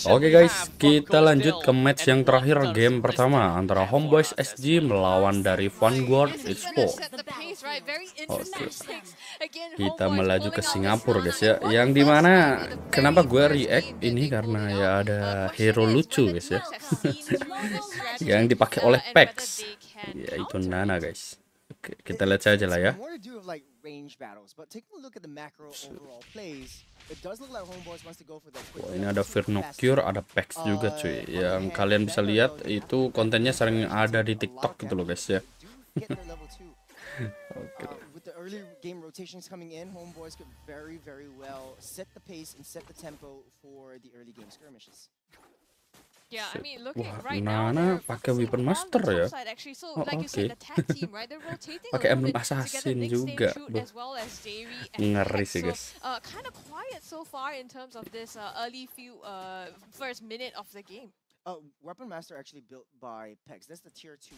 Oke guys, kita lanjut ke match yang terakhir game pertama antara Homebois SG melawan dari Vanguard Esports. Oke, kita melaju ke Singapura guys ya. Yang dimana kenapa gue react ini karena ya ada hero lucu guys ya, yang dipakai oleh Pax, yaitu Nana guys. Oke, kita lihat saja lah ya. Oh, ini ada Vernocure, ada Pax juga cuy. Yang kalian bisa lihat itu kontennya sering ada di TikTok gitu loh guys ya. Oke. Wah, Nana pakai weapon master ya. Oh, oke. Pakai emblem assassin juga. Ngeri sih guys. Weapon master actually built by Pex. That's the tier 2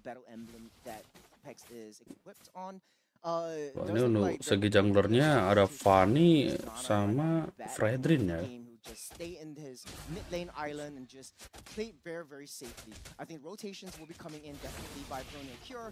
battle emblem that Pex is equipped on. Wah, ini untuk segi junglernya ada Fanny sama Fredrin ya. Just stay in his mid lane island and just play very safely. I think rotations will be coming in definitely by Vernocure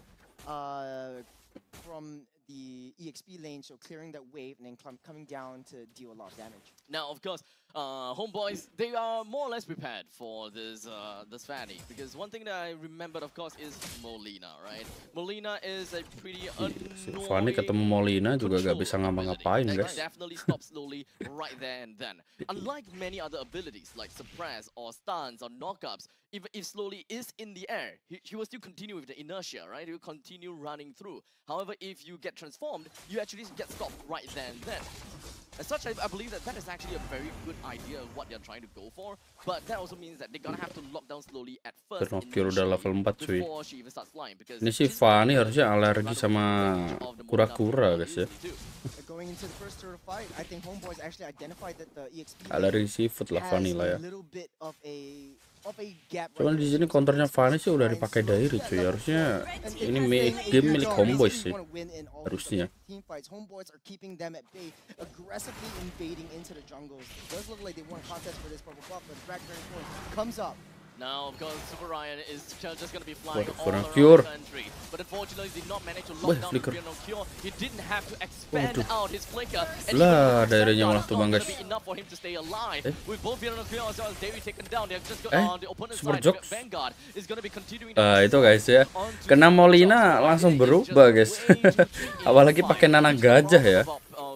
from the EXP lane, so clearing that wave and then coming down to deal a lot of damage. Now, of course, Homebois, they are more or less prepared for this this Fanny, because one thing that I remembered, of course, is Molina, right? Molina is a pretty annoying. Fanny ketemu Molina juga gak bisa ngapa-ngapain guys. Definitely stop slowly right there and then. Unlike many other abilities like suppress or stuns or knockups, even if slowly is in the air, he will still continue with the inertia, right? He will continue running through. However, if you get transformed, you actually get stopped right there and then. As such, I believe that is actually a very good idea of what they're trying to go for. But that also means that they're gonna have to lock down slowly at first. Vernocure udah level 4 cuy. Ini si Fanny harusnya alergi sama kura-kura guys ya. Alergi seafood lah Fanny lah ya. Cuman di sini counternya Fanny sih udah dipakai Dairi cuy. Harusnya ini game milik Homebois sih. Harusnya. Now, of course, Super Ryan is just going to be flying all around the country. But unfortunately, did not manage to lock down the Vernocure. He didn't have to expand out his flicker. Lah, daerahnya malah tumbang guys. Enough for him to stay alive. With both Vernocure as well as Davey taken down, they're just on the opponent's side. Vanguard is going to be continuing. Itu guys ya. Kena Molina langsung berubah guys. Apalagi pakai Nana gajah ya.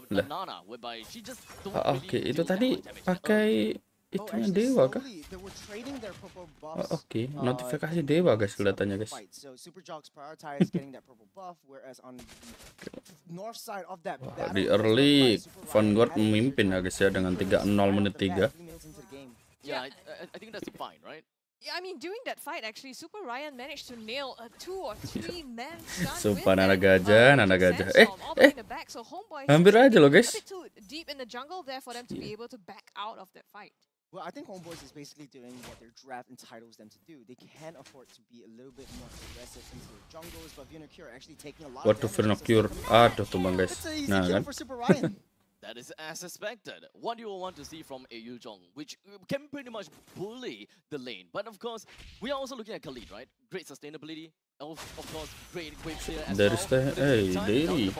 Lah. Oke, itu tadi pakai itunya dewa kah? Oke, notifikasi dewa guys kelihatannya guys. Wah, di early Vanguard memimpin ya guys ya dengan 3-0 menit 3. Yeah, I think that's fine, right? Yeah, I mean, during that fight, actually, Super Ryan managed to nail a 2 or 3 man stun. Sumpah Nana gajah. Hampir aja loh guys. Deep in the jungle there for them to be able to back out of that fight. Well, I think Homebois is basically doing what their draft entitles them to do. They can afford to be a little bit more aggressive into the jungles, but Vernocure actually taking a lot of damage. Vernocure, aduh tumbang guys. Nah kan. That is as expected. What you will want to see from a Yuzhong, which can pretty much bully the lane. But of course, we are also looking at Khalid, right? Great sustainability. Of course, great clear as well. Dairi.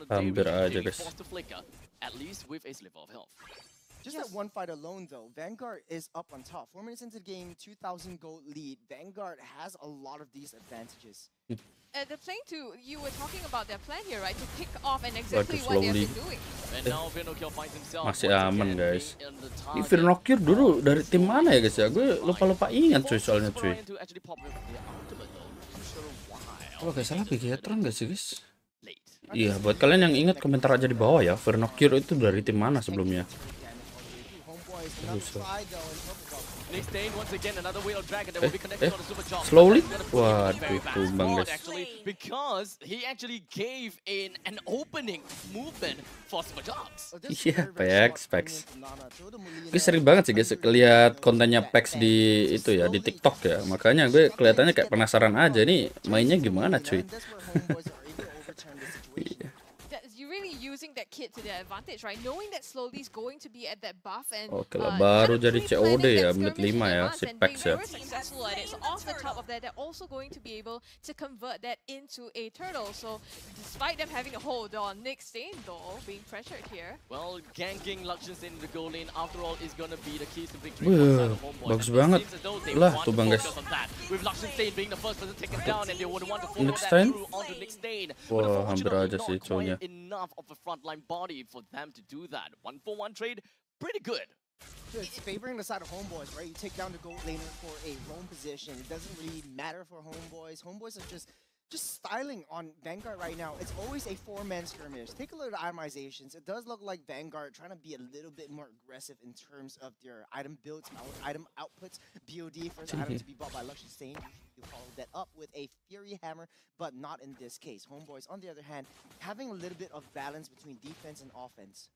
Hampir aja guys. At least with a sliver of health. Just that one fight alone, though, Vanguard is up on top. 4 minutes into the game, 2,000 gold lead. Vanguard has a lot of these advantages. They're playing to, you were talking about their plan here, right? To pick off and exactly what they've been doing. Masih aman guys. Ini Vernocure dulu dari tim mana ya guys ya? Gue lupa ingat cuy soalnya cuy. Oh gak salah Bigetron gak sih guys? Iya, buat kalian yang ingat komentar aja di bawah ya. Vernocure itu dari tim mana sebelumnya? Slowly? Waduh, tumbang guys. Because he actually gave in an opening movement for Superjogs. Iya, Pax. Gue sering banget sih guys lihat kontennya Pax di itu ya, di TikTok ya. Makanya gue kelihatannya kayak penasaran aja nih mainnya gimana cuy. that kit to their advantage, right? Knowing that slowly is going to be at that buff and Oke lah, baru jadi COD ya, menit 5 ya, si and Pax they ya. were successful at it. So off the top of that, they're also going to be able to convert that into a turtle. So despite them having to hold on, Nick Stain though being pressured here. Well, ganking Luxionstein in the goal lane after all is gonna be the keys to victory. Wih, bagus banget. Lah, tuh Bang guys. With Luxionstein being the first person taken down, and they would want to follow Nick that Stain? through onto Nick Stain. Wah, hampir aja Not sih cowoknya. quite enough of a frontline body for them to do that. 1-for-1 trade, pretty good. It's favoring the side of Homebois, right? You take down the gold laner for a roam position. It doesn't really matter for Homebois. Homebois are just styling on Vanguard right now. It's always a 4-man skirmish. Take a look at the itemizations. It does look like Vanguard trying to be a little bit more aggressive in terms of their item builds, item outputs. BOD, first item to be bought by Luxionstein. You follow that up with a Fury Hammer, but not in this case. Homebois, on the other hand, having a little bit of balance between defense and offense.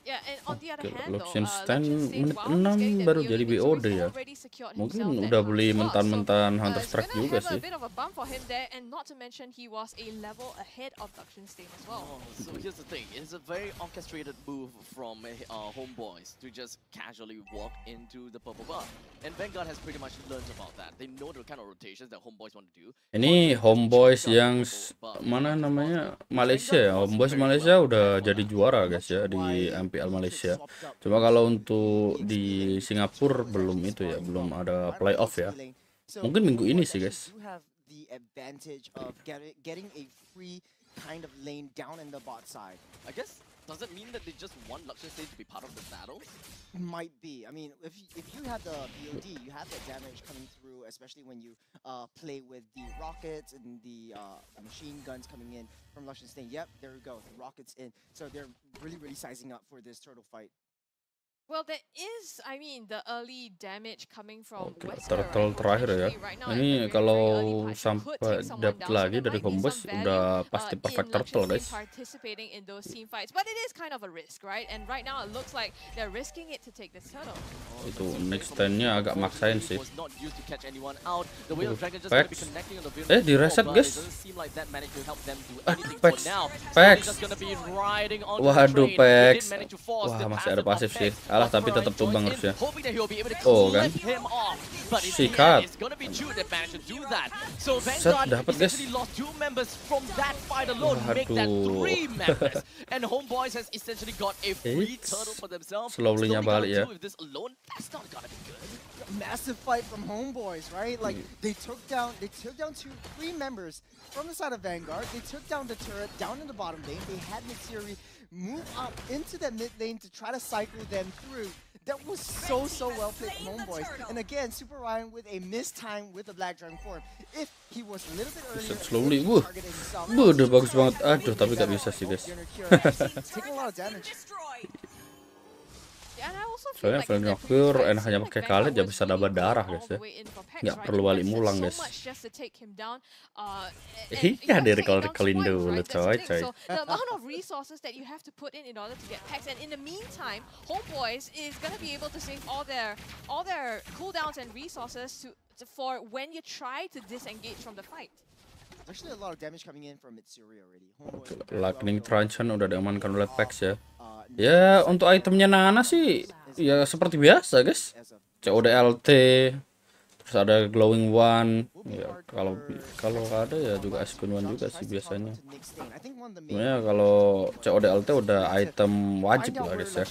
Yeah, and on the other hand though, Luxionstein menit while he's 6 getting that baru BOD jadi victory, BOD he's ya. already secured Mungkin himself that udah bump beli as well. mentan-mentan So, Hunter it's Strike gonna juga have sih. a bit of a bump for him there, and not to mention he was a level ahead of Luxionstein as well. Oh, so here's the thing. It's a very orchestrated move from Homebois to just casually walk into the purple buff. And Vanguard has pretty much learned about that. They know the kind of rotations that Homebois want to do. Ini Homebois yang mana namanya Malaysia ya. Homebois Malaysia udah jadi juara guys ya di MPL Malaysia. Cuma kalau untuk di Singapura belum itu ya, belum ada playoff ya. Mungkin minggu ini sih guys. You have the advantage of getting a free kind of lane down in the bot side. I guess, does it mean that they just want Luxionstein to be part of the battle? Might be. I mean, if you have the BOD, you have that damage coming through, especially when you play with the rockets and the machine guns coming in from Luxionstein. Yep, there we go. The rockets in. So they're really sizing up for this turtle fight. Well, there is, I mean, the early damage coming from Oke, Wesker, turtle right? terakhir ya. Potentially right now at Ini the very kalau early part, he sampai could take someone dapat down, so lagi there dari might be Homebois some value, udah pasti in perfect turtle Luxionstein guys. participating in those team fights, but it is kind of a risk, right? And right now it looks like they're risking it to take this turtle. Itu next stand-nya agak maksain sih. Pax. Di reset guys. Aduh, Pax. Pax. Waduh, Pax. Wah, masih ada pasif sih. Alah, tapi tetap tumbang harusnya. Oh kan. Sikat. Set dapat guys. Slowly-nya balik ya. Massive fight from Homebois, right? Like they took down 3 members from the side of Vanguard. They took down the turret down in the bottom lane. They had Mitsuri move up into that mid lane to try to cycle them through. That was so well played from Homebois. And again, Super Ryan with a missed time with the Black Dragon form. If he was a little bit earlier, slowly. Udah bagus banget. Aduh, tapi gak bisa sih guys. Taking a lot of damage. Yeah, and I also feel Soalnya like Flame in the Knocker previous hanya fights, pakai Vanguard kalit ya was bisa really dapat darah all guys the ya. way in for Pax, Nggak right? perlu They balik invested mulang so guys. much just to take him down, and, Iya, take di-recall-recallin him down dulu, twice, right? That's the coy. thing. So the amount of resources that you have to put in order to get Pax, and in the meantime, Homebois is gonna be able to save all their cooldowns and resources for when you try to disengage from the fight. Actually, a lot of damage coming in from Mitsuri already. Lightning Truncheon udah diamankan oleh Pax ya. Ya, untuk itemnya Nana sih ya seperti biasa guys. COD LT, terus ada Glowing One. Ya, kalau ada ya juga Ascun One juga sih biasanya. Sebenarnya kalau COD LT udah item wajib lah guys ya.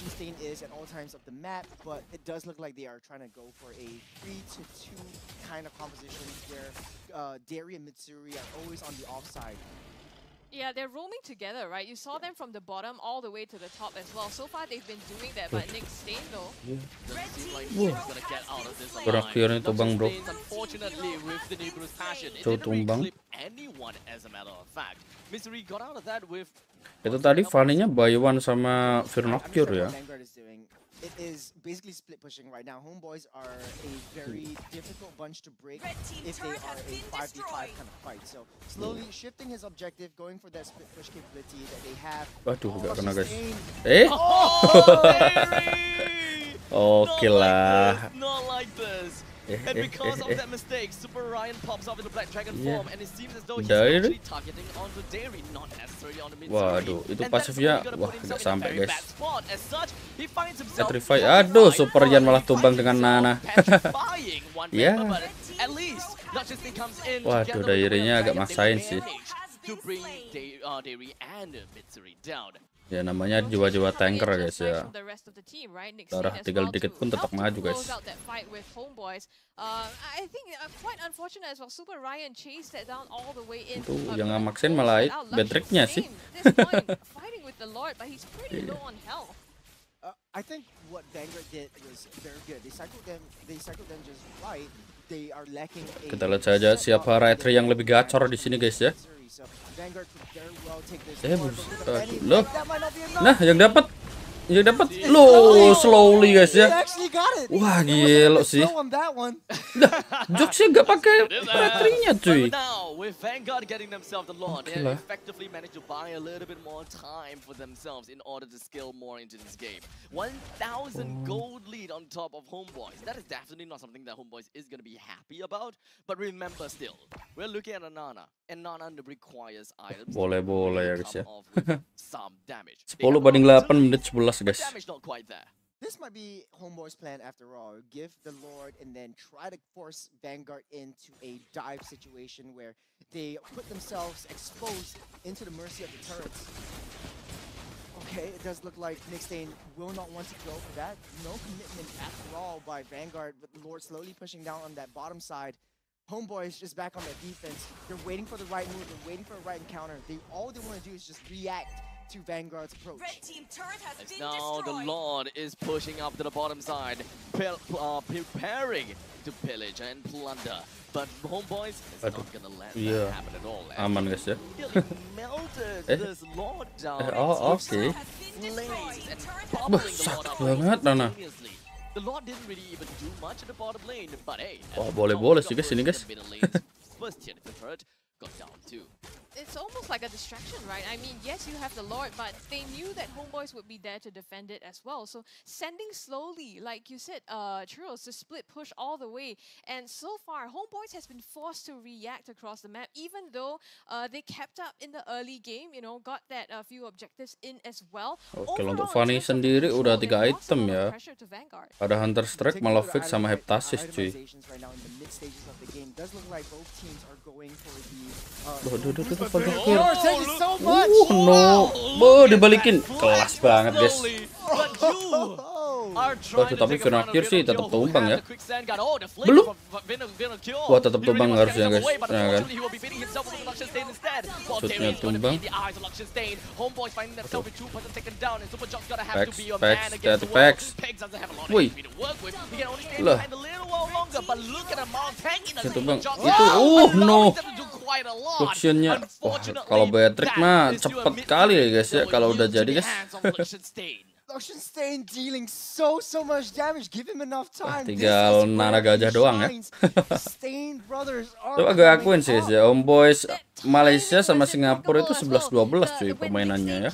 Yeah, they're roaming together, right? You saw them from the bottom all the way to the top as well. So far, they've been doing that, but Nick Stain though. Berakhirnya tumbang bro. Coba tumbang. Itu tadi Fanny-nya buy one sama Vernocure ya. It is basically split pushing right now. Homebois are a very difficult bunch to break if they are a 5v5 kind of fight. So slowly shifting his objective, going for that split push capability that they have. Waduh, gak kena guys. Oh, Oke lah. not like this. And because of that mistake, Super Ryan pops off in the Black Dragon form, and it seems as though he's Dari. actually targeting onto Dairy, not necessarily on the mid. Waduh, itu pasifnya wah nggak sampai guys. Petrify, Petrify, aduh, Super Yan malah tumbang dengan Nana. Ya. Waduh, Dairinya agak maksain sih. Ya namanya jiwa-jiwa tanker guys ya. Darah tinggal dikit pun tetap maju guys. Itu yang nggak maksain malah Beatrix-nya sih. I think what Vanguard did was very good. They cycled them just right. They are lacking a... Kita lihat saja siapa rider yang lebih gacor di sini guys ya. Loh. Nah, yang dapat lo slowly guys ya. Wah, gila sih. Jokesnya nggak pakai baterainya cuy. With Vanguard getting themselves the Lord, they have effectively managed to buy a little bit more time for themselves in order to scale more into this game. 1,000 gold lead on top of Homebois. That is definitely not something that Homebois is going to be happy about. But remember still, we're looking at a Nana, and Nana requires items. Boleh ya guys ya. Some damage. 10/8 menit 11 guys. Damage not quite there. This might be Homeboy's plan after all. Give the Lord and then try to force Vanguard into a dive situation where they put themselves exposed into the mercy of the turrets. Okay, it does look like Nickstain will not want to go for that. No commitment after all by Vanguard, but the Lord slowly pushing down on that bottom side. Homeboys just back on that defense. They're waiting for the right move. They're waiting for a right encounter. All they want to do is just react to Vanguard's approach. Red team turret has been Now the destroyed. Lord is pushing up to the bottom side, preparing to pillage and plunder. But Homeboys is not gonna let that happen at all. Aman guys ya. Melted this Lord down. Oke. Sakit banget Nana. The Lord didn't really even do much at the bottom lane, but hey. Wah, boleh sih guys ini guys. First hit the turret got down too. It's almost like a distraction, right? I mean, yes, you have the Lord, but they knew that Homeboys would be there to defend it as well. So sending slowly, like you said, Churros, to split push all the way. And so far, Homeboys has been forced to react across the map, even though they kept up in the early game, you know, got that few objectives in as well. Oke, untuk Fanny sendiri udah 3 item ya. Ada Hunter Strike, malah fix sama Heptasis cuy. No, dibalikin, kelas banget guys. Waduh, tapi Vanguard sih tetap tumbang ya. Belum. Wah, tetap tumbang harusnya guys. Nah, kan. Shootnya tumbang. Packs. Wih. Lah. Saya tumbang. Itu, no. Luxiannya, kalau Beatrix mah cepet kali ya guys ya. Kalau udah jadi guys. Luxian dealing so much damage. Give him enough time. Tinggal Nana Gajah doang ya. Coba gue akuin sih ya, Homebois Malaysia sama Singapura itu 11-12 cuy permainannya ya.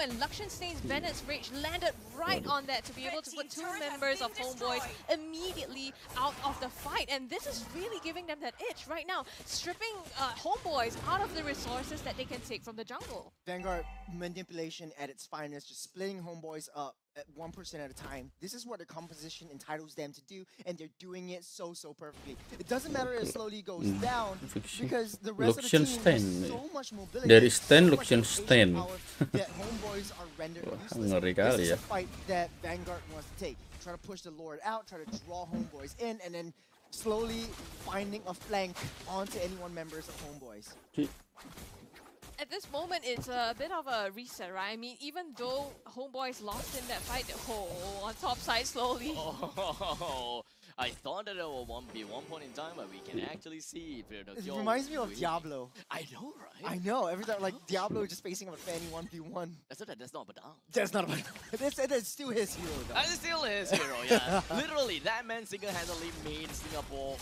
And Luxianstain's Bennett's Rage landed right on that to be able to put 2 members of Homeboys immediately out of the fight. And this is really giving them that itch right now, stripping Homeboys out of the resources that they can take from the jungle. Vanguard manipulation at its finest, just splitting Homeboys up at 1% at a time. This is what the composition entitles them to do, and they're doing it so perfectly. It doesn't matter if it slowly goes down, because the rest of the team has so much mobility. Dari Stain, Luxianstein. That Homeboys are rendered useless. Ngeri kali This ya. is a fight that Vanguard wants to take. Try to push the Lord out, try to draw Homeboys in, and then slowly finding a flank onto any one members of Homeboys. At this moment, it's a bit of a reset, right? I mean, even though Homeboys lost in that fight, on top side slowly. Oh, I thought that it would be one point in time, but we can actually see it reminds me of Diablo. I know, right? I know. Every time, like Diablo just facing up a Fanny 1v1. That's not Badang. That's not Badang. That's still his hero, though. That's still his hero, yeah. Literally, that man single-handedly made Singapore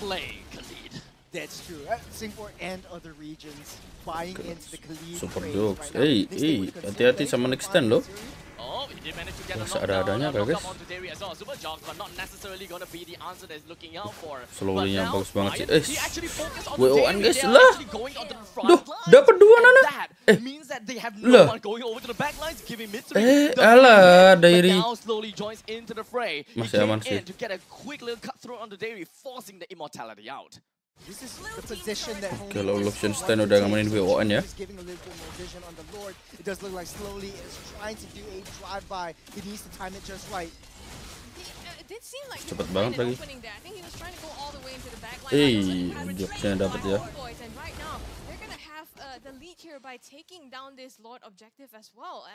play Khalid. That's true. Singapore and other regions buying into the Khalid. Super jokes. Hati-hati sama Nexten loh. Oh, Seadanya guys. Slowly-nya bagus banget sih. WON guys lah. Duh, dapat 2 nana. Lah. Alah, Dairy. Masih aman sih. Oke, lo Lucian Stand udah ngamanin WON ya. Cepet banget lagi. Jokesnya dapat ya. The lead here by taking down this Lord objective as well.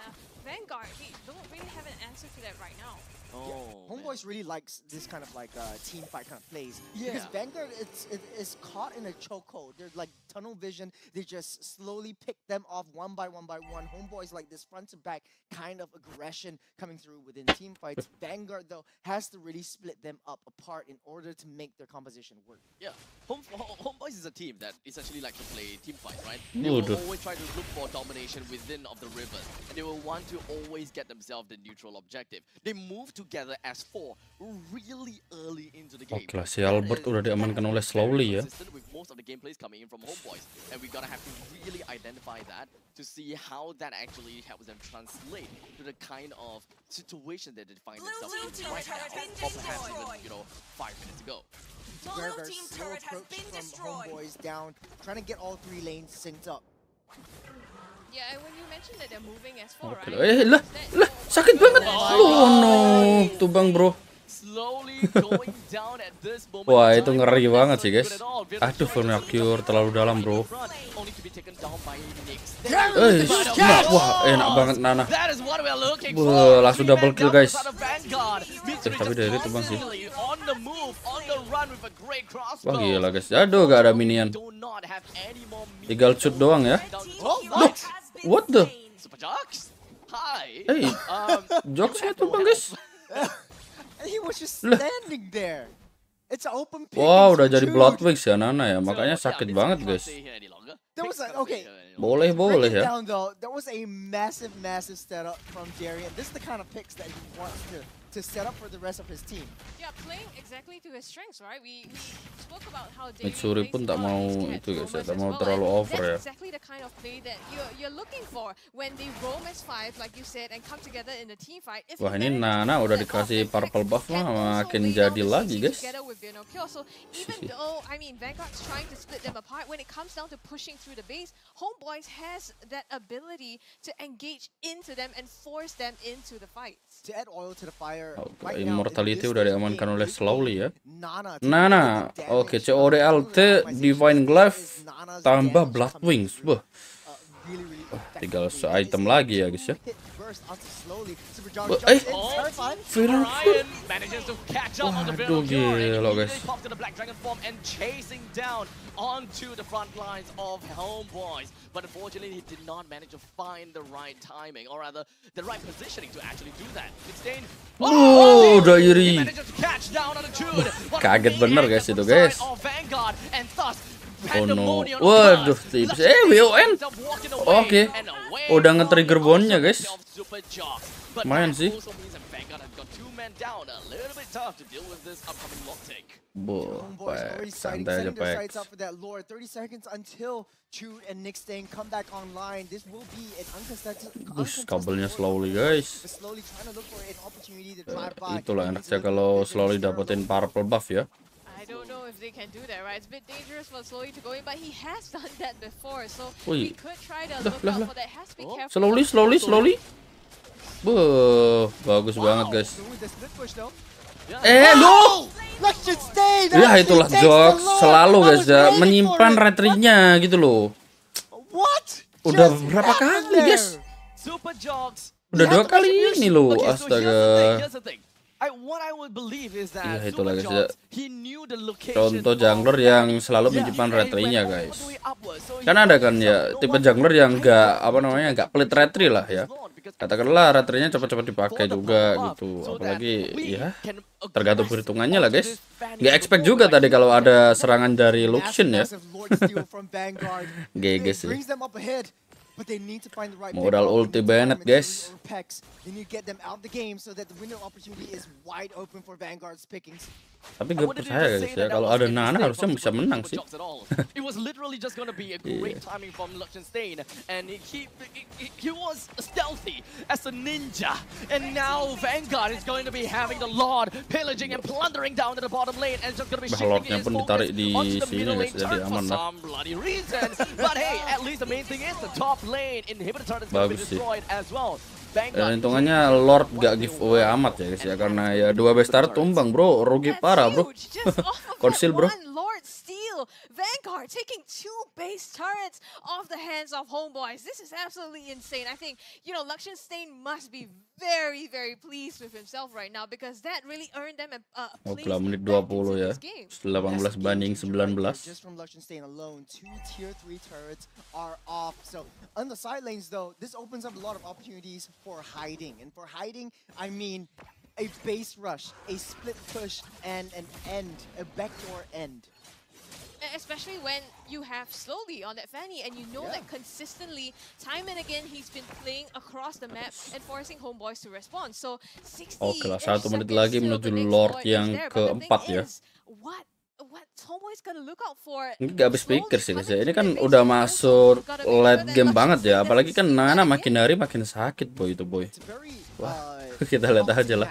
Vanguard, they don't really have an answer to that right now. Homebois really likes this kind of like team fight kind of plays. Because Vanguard is caught in a chokehold. They're like tunnel vision. They just slowly pick them off one by one. Homebois like this front to back kind of aggression coming through within team fights. Vanguard though has to really split them up apart in order to make their composition work. Yeah, Homebois is a team that essentially like to play team fight, right? They will always try to look for domination within of the rivers, and they will want to always get themselves the neutral objective. They move together as 4 really early into the game. Oke lah, si Albert udah diamankan oleh Slowly ya. With most of the gameplays coming in from Homebois, and we gotta have to really identify that to see how that actually helps them translate to the kind of situation that they find themselves in right now, or perhaps even 5 minutes ago. Very slow approach from Homebois down, trying to get all 3 lanes synced up. Yeah, and when you mentioned that they're moving as 4, Oke, right? lah, sakit banget. Oh no, tumbang bro. Wah, itu ngeri banget sih guys. Aduh, Vanguard terlalu dalam bro. Wah, enak banget Nana. Wah, langsung double kill guys. Tapi dari tumbang sih. Wah gila guys. Aduh, gak ada minion. Tinggal shoot doang ya. Loh, what the? Hey, jokesnya tumbang guys. He was just standing there. It's an open pick. Wow, udah jadi Bloodwings ya Nana ya. Makanya sakit banget guys. There was okay. Boleh ya. Down though, there was a massive setup from Darian. This is the kind of picks that he wants to set up for the rest of his team. Yeah, playing exactly to his strengths, right? We spoke about how Darian Mitsuri pun tak mau itu guys ya, tak mau terlalu over ya. That's exactly the kind of play that you're looking for when they roam as 5, like you said, and come together in a team fight. Wah, ini Nana udah dikasih purple buff mah makin jadi lagi guys. So even though Vanguard's trying to split them apart, when it comes down to pushing through the base, Homebois has that ability to engage into them and force them into the fight. To add oil to the fire. Immortality udah diamankan oleh Slowly ya. Nana, oke, COD LT, Divine Glaive, tambah Bloodwings. Wah, tinggal se-item lagi ya guys ya. Waduh gila guys. Onto the front lines of Homebois, but unfortunately he did not manage to find the right timing, or rather the right positioning to actually do that. Udah iri. Kaget bener guys itu guys. Oh no. Waduh, tips. WON. Oke. Udah nge-trigger bone-nya guys. Lumayan sih. Santai aja Pak. 30 seconds until Chud and Nick Stain come back online. This will be an uncontested. Kabelnya Slowly guys. Itulah enaknya kalau Slowly dapetin purple buff ya. I don't know if they can do that, right? It's a bit dangerous for Slowly to go in, but he has done that before, so we could try to look out for that. Has to be careful. Slowly. Bagus banget guys. Ya itulah jokes selalu guys ya, menyimpan retrinya gitu loh. Udah berapa kali guys? Udah 2 kali ini loh, astaga. Ya itulah guys ya. Contoh jungler yang selalu menyimpan retrinya guys. Kan ada kan ya tipe jungler yang nggak pelit retri lah ya. Katakanlah retrinya cepat-cepat dipakai juga gitu. Apalagi ya tergantung perhitungannya lah guys. Nggak expect juga tadi kalau ada serangan dari Lucian ya. GG sih. but they need to find the right Modal ulti Bennett, guys. They need to get them out of the game so that the window opportunity is wide open for Vanguard's pickings. Tapi gak percaya guys ya, kalau ada Nana harusnya bisa menang sih. It was literally just gonna be a great timing from Liechtenstein, and he was stealthy as a ninja, and now Vanguard is going to be having the Lord pillaging and plundering down to the bottom lane, and just gonna be shifting his focus onto the middle lane turn for some bloody reason. But hey, at least the main thing is the top lane inhibitor turret is gonna be destroyed as well. Dan hitungannya Lord gak giveaway amat ya guys ya, karena ya 2 base turret tumbang bro, rugi parah bro. Konsil bro. Vanguard taking 2 base turrets off the hands of Homebois. This is absolutely insane. I think, you know, Liechtenstein must be very, very pleased with himself right now because that really earned them a place menit 20 ya. 18 banding 19. Just from Liechtenstein alone, 2 tier 3 turrets are off. So on the side lanes though, this opens up a lot of opportunities for hiding. And for hiding, I mean a base rush, a split push, and an end, a backdoor end. Especially when you have slowly on that Fanny and you know that consistently, time and again, he's been playing across the map and forcing Homebois to respond. So 60 Oke lah, 1 menit lagi menuju Lord yang keempat ya. What Homebois gonna look out for? Ini gak habis pikir sih guys ya. Ini kan udah masuk late game banget ya. Apalagi kan Nana makin hari makin sakit boy itu boy. Wah, kita lihat aja lah.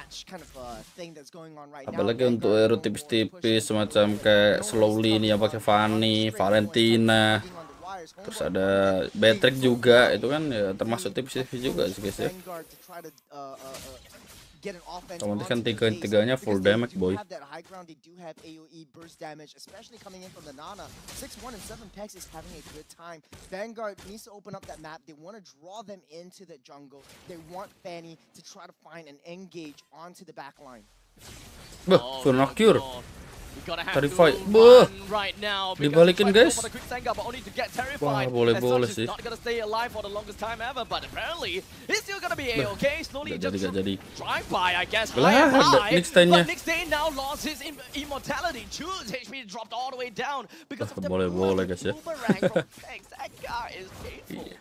Apalagi untuk hero tipis-tipis semacam kayak Slowly ini yang pakai Fanny, Valentina, terus ada Beatrix juga, itu kan ya termasuk tipis-tipis juga sih guys ya. Otomatis kan tiga-tiganya full damage boy. Vanguard needs to open up that map. They want to draw them into the jungle. They want Fanny to try to find and engage onto the back line. Cure. Terrify, dibalikin guys. Wah, boleh sih. Gak jadi. Lah, Nicksteinnya. Boleh guys ya.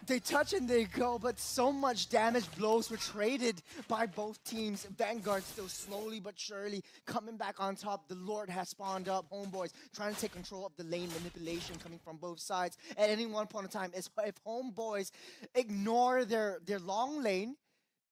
They touch and they go, but so much damage blows were traded by both teams. Vanguard still slowly but surely coming back on top. The Lord has spawned up. Homebois trying to take control of the lane manipulation coming from both sides. At any one point in time, if Homebois ignore their long lane,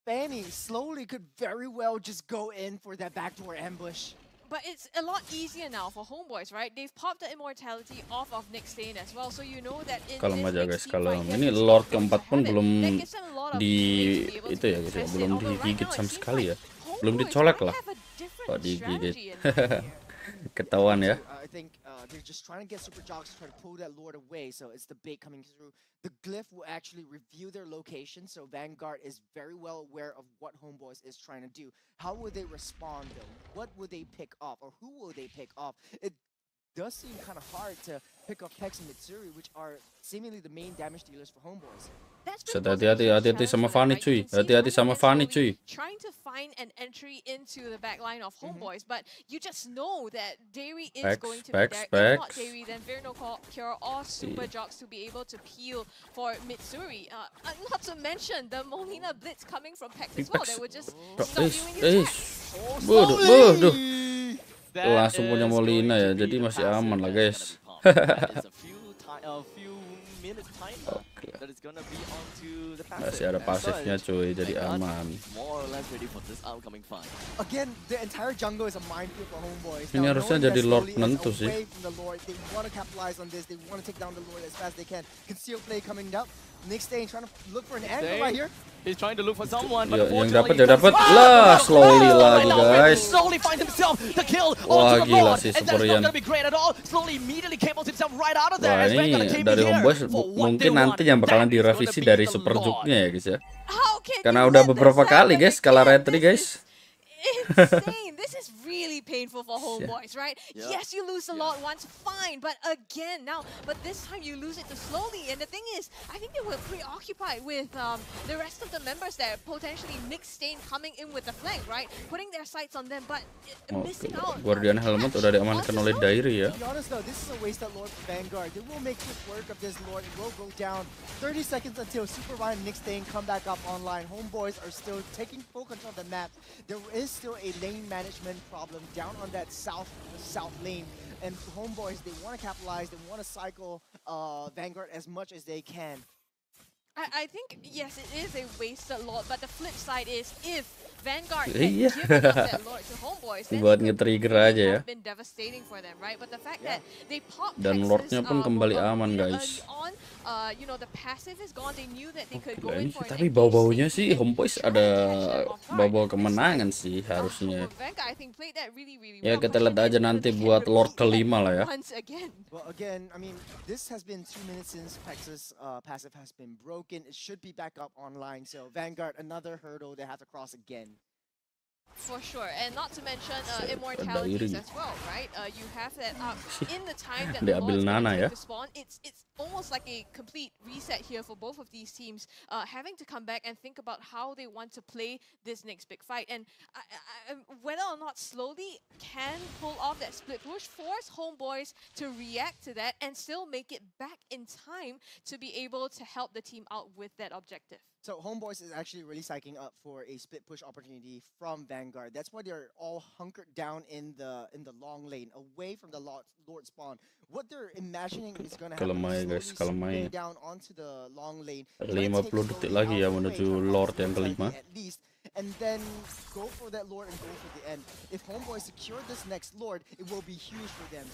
Fanny slowly could very well just go in for that backdoor ambush. But it's a lot easier now for Homebois, right? They've popped the immortality off of Nickstein as well, so you know that in kalem aja guys, kalem. Ini Lord keempat pun belum itu ya guys ya, belum digigit sama sekali ya, belum dicolek lah. Kok digigit? Ketahuan ya. I think they're just trying to get super jogs to try to pull that Lord away, so it's the bait coming through. The glyph will actually review their location, so Vanguard is very well aware of what Homebois is trying to do. How will they respond though? What will they pick off, or who will they pick off? It does seem kind of hard to pick off Pex and Mitsuri, which are seemingly the main damage dealers for Homebois. Hati-hati sama Fanny cuy. Hati-hati sama Fanny cuy. Trying to find an entry into the backline of Homebois, but you just know that Dairy is going to be there. If not Dairy, then Virno Cure or Super Jogs to be able to peel for Mitsuri. Not to mention the Molina Blitz coming from Pex as well. That would just stop you in your tracks. Langsung punya Molina ya, jadi masih aman lah guys. Masih ada pasifnya cuy, jadi aman. Ini harusnya jadi Lord penentu sih. He's trying to look for someone, but yang dapat lah, Slowly lagi guys. Slowly finds himself the kill. Wah gila sih Superian. Wah ini dari Homebois mungkin nanti yang bakalan direvisi dari Super Juke-nya ya guys ya. Karena udah beberapa kali guys kalah retri guys. Insane. This is really painful for Homebois, right? Yeah. Yes, you lose a lot once, fine, but again now, but this time you lose it too slowly. And the thing is, I think they were preoccupied with the rest of the members there, potentially Nick Stain coming in with the flank, right? Putting their sights on them, but missing out. Guardian helmet udah diamankan oleh Diary ya. To be honest though, this is a wasted Lord for Vanguard. They will make quick work of this Lord. It will go down. 30 seconds until Super Ryan and Nick Stain come back up online. Homebois are still taking full control of the map. There is still a lane management problem down on that south lane. And Homebois, they want to capitalize. They want to cycle Vanguard as much as they can. I think, yes, it is a wasted Lord, but the flip side is if Vanguard can Iya. give up that Lord to Homebois, then Buat it would nge-trigger really aja ya. have been devastating for them, right? But the fact that they popped Dan Texas, Lordnya pun kembali aman, really guys. early on, you know, the passive is gone. They knew that they could go Gila, in ini for an tapi engage bau-baunya state sih and Homebois try to ada catch them off guard. bau-bau kemenangan sih harusnya. Vanguard, I think, played that really Ya, well, kita lihat pushing aja in nanti so they buat can Lord repeat kelima lah ya. once again. Well, again, I mean, this has been 2 minutes since Texas passive has been broken. It should be back up online. So Vanguard, another hurdle they have to cross again. For sure, and not to mention Iri. immortalities as well, right? You have that up in the time that Dia the ambil Lord's gonna Nana take ya. the spawn. It's almost like a complete reset here for both of these teams, having to come back and think about how they want to play this next big fight, and whether or not slowly can pull off that split push, force Homebois to react to that and still make it back in time to be able to help the team out with that objective. So Homebois is actually really psyching up for a split push opportunity from Vanguard. That's why they're all hunkered down in the long lane, away from the Lord spawn. What they're imagining is going to happen Kalem aja, guys, is kalem slowly aja. down onto the long lane. 50 detik lagi ya menuju Lord yang kelima. At least, and then go for that Lord and go for the end. If Homebois secure this next Lord, it will be huge for them.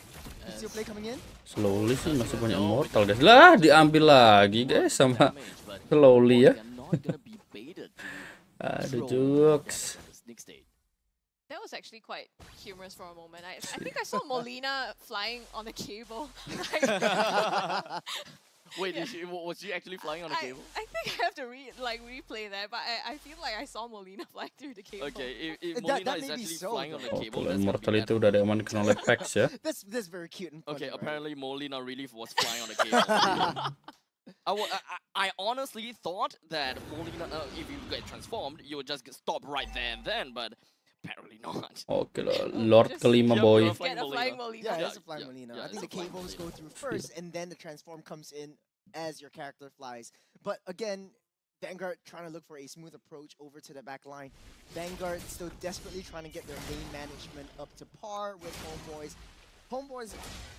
You see your play coming in? Slowly sih masih banyak immortal guys. Lah diambil lagi guys sama Slowly ya. Aduh jokes. That was actually quite humorous for a moment. I think I saw Molina flying on a cable. Wait, was she actually flying on a cable? I think I have to replay that, but I feel like I saw Molina flying through the cable. Okay, if Molina that is may be actually so, flying on the though. cable, Kalau that's gonna immortal be itu bad. udah diamankan oleh Pax ya. That's very cute and funny. Okay, right? apparently Molina really was flying on a cable. I honestly thought that Molina, if you get transformed, you would just stop right there and then, but apparently not. Oke lah, Lord kelima Yep, boy. Flying Get a flying Molina. Molina. Yeah, Yeah, it's a flying yeah, Molina. yeah, I think it's the a flying cables go Molina. through first, and then the transform comes in as your character flies. But again, Vanguard trying to look for a smooth approach over to the back line. Vanguard still desperately trying to get their lane management up to par with Homebois. Homebois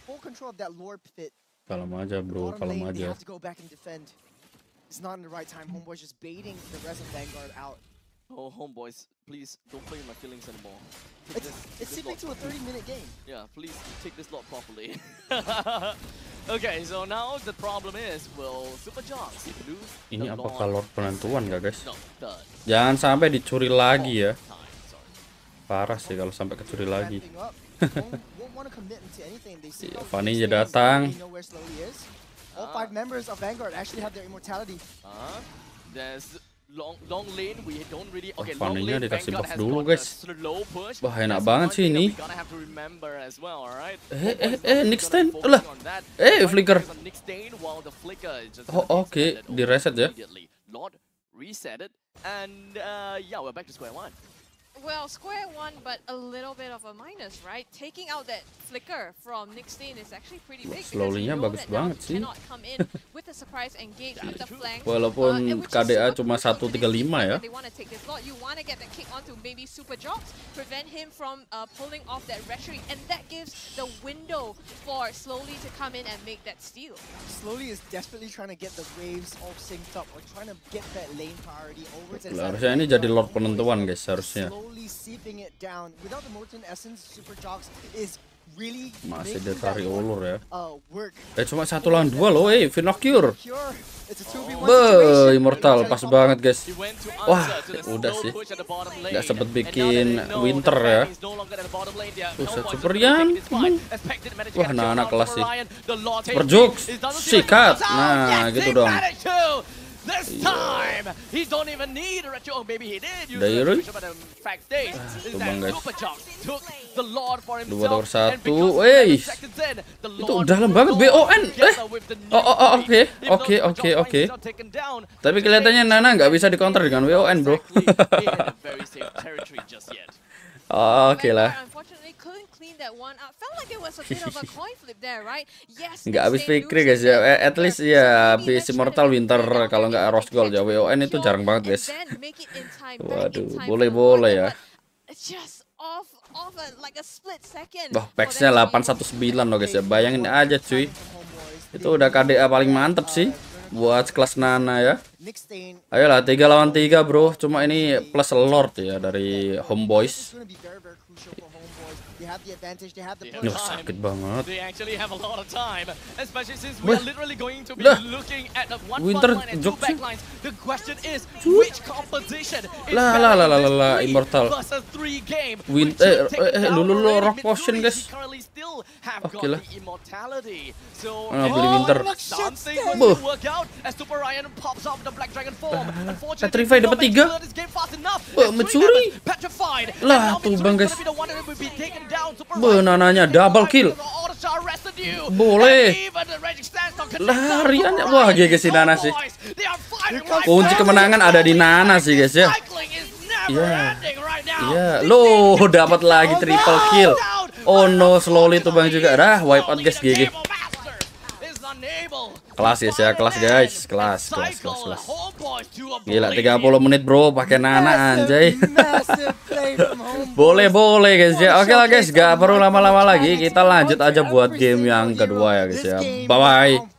full control of that Lord pit. Kalem aja bro, Bottom kalem lane, they aja. have to go back and defend. It's not in the right time. Homebois just baiting the rest of Vanguard out. Oh, Homebois, please don't play with my feelings anymore. Take It's this slipping lot to a 30-minute game. Yeah, please take this lot properly. Okay, so now the problem is, will Super Jocks lose Ini the apakah Lord? Lord penentuan gak guys? No, third. Jangan sampai dicuri lagi ya. Time, sorry. Parah sih kalau sampai kecuri lagi. Ramping up. Won't want to commit to anything. They see Iya, how Fanny Nick aja Stain's datang. they know where Slowly is. All 5 members of Vanguard actually have their immortality. There's long lane, we don't really. Okay, long Fanny-nya lane, dikasih Vanguard buff has dulu, got a guys. slow push. Wah, enak That's banget one sih thing that ini. we gotta have to remember as well, alright? Nick Stain, ulah. Flicker. Nick Stain, while the flicker is just Oh, oke, di reset ya. immediately. Lord reset it, and yeah, we're back to square one. Well, square one, but a little bit of a minus, right? Taking out that flicker from Nick Stain is actually pretty big. Slowly-nya bagus banget sih. Cannot come in with a surprise engage with the flank. Walaupun KDA cuma 135 ya. They want to take this lot. You want to get the kick onto maybe Super Jocks, prevent him from pulling off that retreat, and that gives the window for Slowly to come in and make that steal. Slowly is desperately trying to get the waves all synced up or trying to get that lane priority over to the side of Harusnya ini jadi Lord Vanguard. penentuan guys, harusnya. Slowly seeping it down. Without the Molten Essence, Super Jocks is really Masih making ditarik that ulur ya. work. Cuma 1 lawan 2 loh, Vinocure. Cure. It's a 2v1 Be, situation. immortal pas banget guys. He went to Wah, answer to the udah slow sih. push at the bottom lane. Nggak sempet And bikin now that they know Winter the ya. Fang is no longer at the bottom lane, they are Buset, Homebois Super is gonna Yang, take this fight. Expected to manage to Wah, get a anak-anak kill on kelas Super sih. Ryan. The Lord Super takes Jokes, it. It doesn't sikat. seem like Nah, yes, gitu they dong. managed to. This time, he don't even need a retro. Oh, maybe he did use Dari the retro, but the fact stays is tuh that bang, guys. Super Jump took the Lord for 2 himself. tower 1. And because of Wey, 7 seconds in, the itu Lord dalam will banget go BON. together with the new Oke, Even though oke, Super oke, Jump oke. is not taken down, Tapi kelihatannya Nana nggak bisa dikonter dengan WON, bro. exactly in a very safe territory just yet. Oke lah. Unfortunately, couldn't clean that one up. Felt like there was a bit of a coin flip there, right? Yes. Nggak habis pikir guys ya. At least ya habis Immortal Winter kalau nggak Rose Gold ya. WON itu jarang banget guys. Waduh, boleh ya. Just off like a split second. Wah, packsnya 819 loh guys ya. Bayangin aja cuy. Itu udah KDA paling mantep sih buat kelas Nana ya. Ayolah 3 lawan 3 bro. Cuma ini plus Lord ya dari Homebois. Duh, sakit banget. They actually have a lot of time, especially since we are literally going to be looking at the one Winter front line and 2 jokes. backlines. The question is, which composition is Lah, Immortal. versus 3 game? Lu rock potion guys. Oke lah. Beli Winter. Petrify dapat 3. Mencuri. Lah, tuh bang guys. Nananya double kill. Boleh. Lariannya. Wah, GG si Nana sih. Kunci kemenangan ada di Nana sih guys ya. Iya. Loh, dapat lagi triple kill. Oh no, slowly tuh bang juga. Dah, wipe out guys GG. Kelas guys ya, kelas. Gila 30 menit bro pakai Nana anjay. Boleh guys ya. Oke lah guys, gak perlu lama-lama lagi. Kita lanjut aja buat game yang kedua ya guys ya. Bye bye.